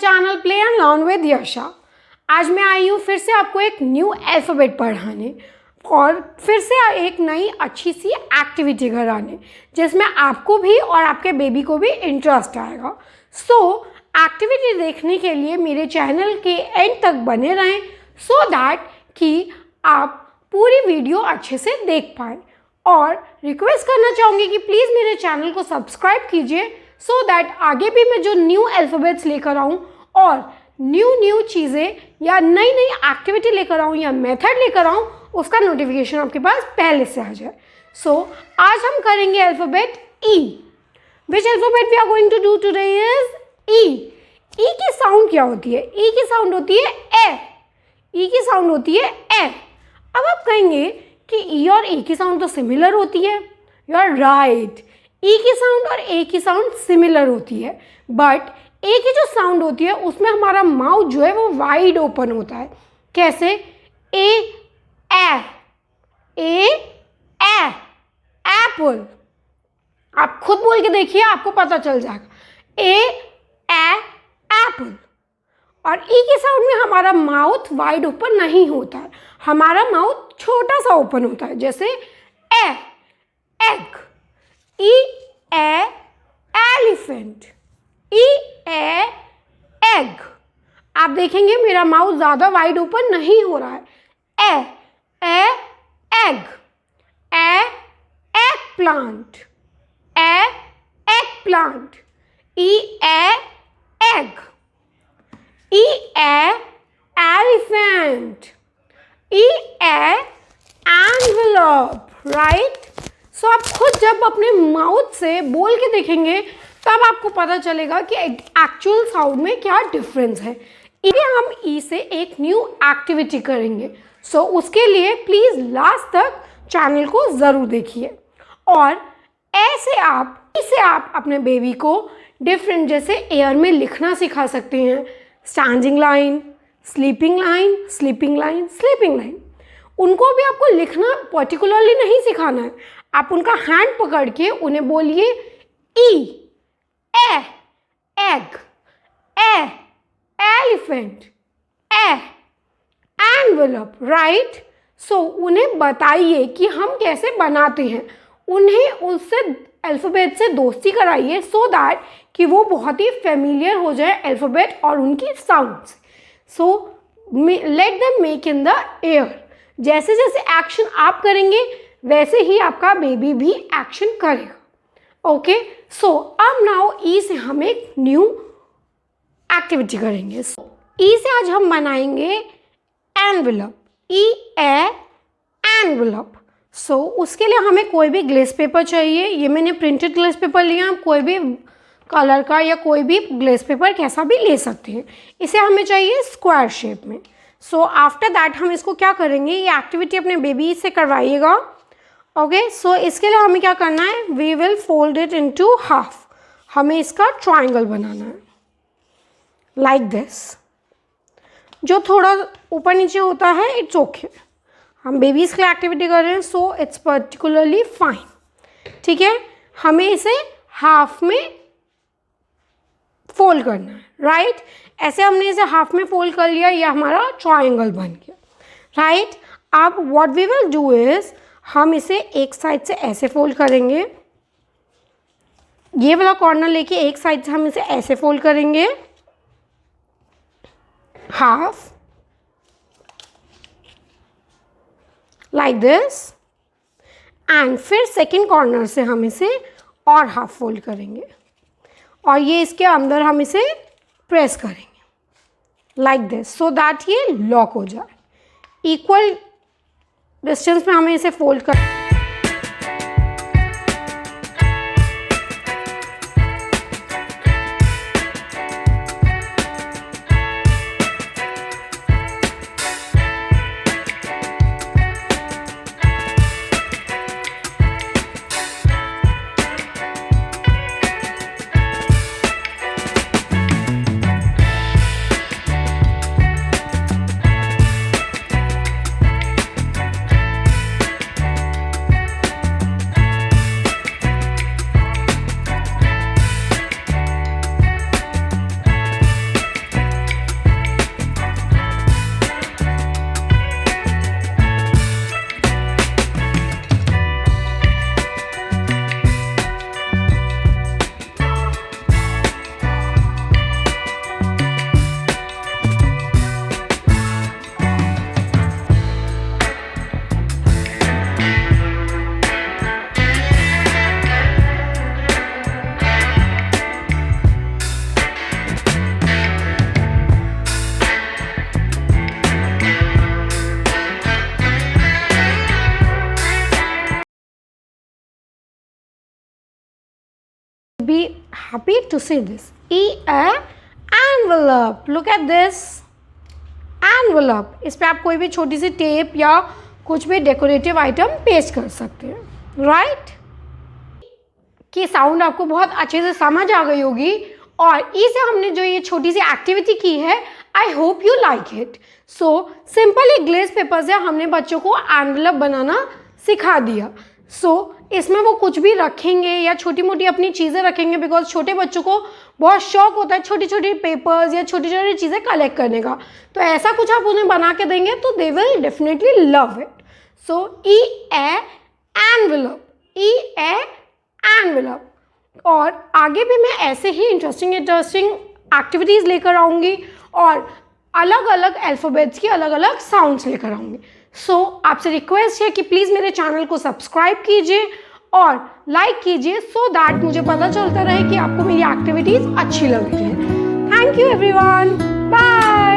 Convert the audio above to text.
Channel play and learn with Yasha. आज मैं आई हूँ फिर से आपको एक न्यू अल्फ़ाबेट पढ़ाने और फिर से एक नई अच्छी सी एक्टिविटी कराने जिसमें आपको भी और आपके बेबी को भी इंटरेस्ट आएगा। एक्टिविटी देखने के लिए मेरे चैनल के एंड तक बने रहें सो दैट कि आप पूरी वीडियो अच्छे से देख पाएँ। और रिक्वेस्ट करना चाहूँगी कि प्लीज़ मेरे चैनल को सब्सक्राइब कीजिए सो दैट आगे भी मैं जो न्यू अल्फ़ाबेट्स लेकर आऊँ और न्यू चीज़ें या नई एक्टिविटी लेकर आऊँ या मेथड लेकर आऊँ उसका नोटिफिकेशन आपके पास पहले से आ जाए। आज हम करेंगे alphabet E. Which alphabet we are going to do today is E. E की साउंड क्या होती है? ई की साउंड होती है ए। ई की साउंड होती है ए। अब आप कहेंगे कि ई और ए की साउंड तो सिमिलर होती है। यू आर राइट, ई की साउंड और ए की साउंड सिमिलर होती है, बट ए की जो साउंड होती है उसमें हमारा माउथ जो है वो वाइड ओपन होता है। कैसे? ए एप्पल। आप खुद बोल के देखिए, आपको पता चल जाएगा। ए एप्पल। और ई की साउंड में हमारा माउथ वाइड ओपन नहीं होता है, हमारा माउथ छोटा सा ओपन होता है। जैसे एग। E elephant. ई एग। आप देखेंगे मेरा माउथ ज़्यादा वाइड ओपन नहीं हो रहा है। Egg. Egg plant. Egg plant. E egg. E elephant. E envelope. Right. So आप खुद जब अपने माउथ से बोल के देखेंगे तब आपको पता चलेगा कि एक्चुअल साउंड में क्या डिफरेंस है। इसलिए हम ई से एक न्यू एक्टिविटी करेंगे। उसके लिए प्लीज़ लास्ट तक चैनल को ज़रूर देखिए और ऐसे आप अपने बेबी को डिफरेंट जैसे एयर में लिखना सिखा सकते हैं। Standing line, sleeping line, sleeping line, sleeping line. उनको भी आपको लिखना पर्टिकुलरली नहीं सिखाना है, आप उनका हैंड पकड़ के उन्हें बोलिए ई एग, एलिफेंट, एनवेलप। राइट। उन्हें बताइए कि हम कैसे बनाते हैं, उन्हें उससे अल्फ़ाबेट से दोस्ती कराइए सो दैट कि वो बहुत ही फेमिलियर हो जाए अल्फ़ाबेट और उनकी साउंड से। Let them make in the air. जैसे जैसे एक्शन आप करेंगे वैसे ही आपका बेबी भी एक्शन करेगा। ओके। अब नाउ ई से हम एक न्यू एक्टिविटी करेंगे। ई से आज हम बनाएंगे एनवेलप। ई एनवेलप। उसके लिए हमें कोई भी ग्लेस पेपर चाहिए। ये मैंने प्रिंटेड ग्लेस पेपर लिया, आप कोई भी कलर का या कोई भी ग्लेस पेपर कैसा भी ले सकते हैं। इसे हमें चाहिए स्क्वायर शेप में। आफ्टर दैट हम इसको क्या करेंगे, ये एक्टिविटी अपने बेबी से करवाइएगा। ओके। इसके लिए हमें क्या करना है, we will fold it into half. हमें इसका ट्रायंगल बनाना है लाइक दिस। जो थोड़ा ऊपर नीचे होता है इट्स ओके। हम बेबीज़ के लिए एक्टिविटी कर रहे हैं इट्स पर्टिकुलरली फाइन। ठीक है। हमें इसे हाफ में फोल्ड करना है। राइट। ऐसे हमने इसे हाफ में फोल्ड कर लिया, यह हमारा ट्रायंगल बन गया। राइट। अब what we will do is हम इसे एक साइड से ऐसे फोल्ड करेंगे, ये वाला कॉर्नर लेके एक साइड से हम इसे ऐसे फोल्ड करेंगे हाफ लाइक दिस एंड फिर सेकेंड कॉर्नर से हम इसे और हाफ फोल्ड करेंगे और ये इसके अंदर हम इसे प्रेस करेंगे लाइक दिस सो दैट ये लॉक हो जाए। इक्वल डिस्टेंस में हमें इसे फोल्ड कर be happy to see this. Envelope. Look at this envelope. इस पे आप कोई भी छोटी सी टेप या कुछ भी डेकोरेटिव आइटम पेस्ट कर सकते हैं, राइट? कि साउंड आपको बहुत अच्छे से समझ आ गई होगी और इसे हमने जो ये छोटी सी एक्टिविटी की है, I hope you like it. So simply glaze paper से हमने बच्चों को एनवलप बनाना सिखा दिया. सो इसमें वो कुछ भी रखेंगे या छोटी मोटी अपनी चीज़ें रखेंगे, बिकॉज छोटे बच्चों को बहुत शौक होता है छोटी छोटी पेपर्स या छोटी छोटी चीज़ें कलेक्ट करने का. तो ऐसा कुछ आप उन्हें बना के देंगे तो they will definitely love it. So envelope. और आगे भी मैं ऐसे ही इंटरेस्टिंग एक्टिविटीज़ लेकर आऊँगी और अलग अलग अल्फ़ाबेट्स की अलग अलग साउंड्स लेकर आऊँगी. सो आपसे रिक्वेस्ट है कि प्लीज़ मेरे चैनल को सब्सक्राइब कीजिए और लाइक कीजिए, सो दैट मुझे पता चलता रहे कि आपको मेरी एक्टिविटीज़ अच्छी लग रही है. Thank you everyone. बाय.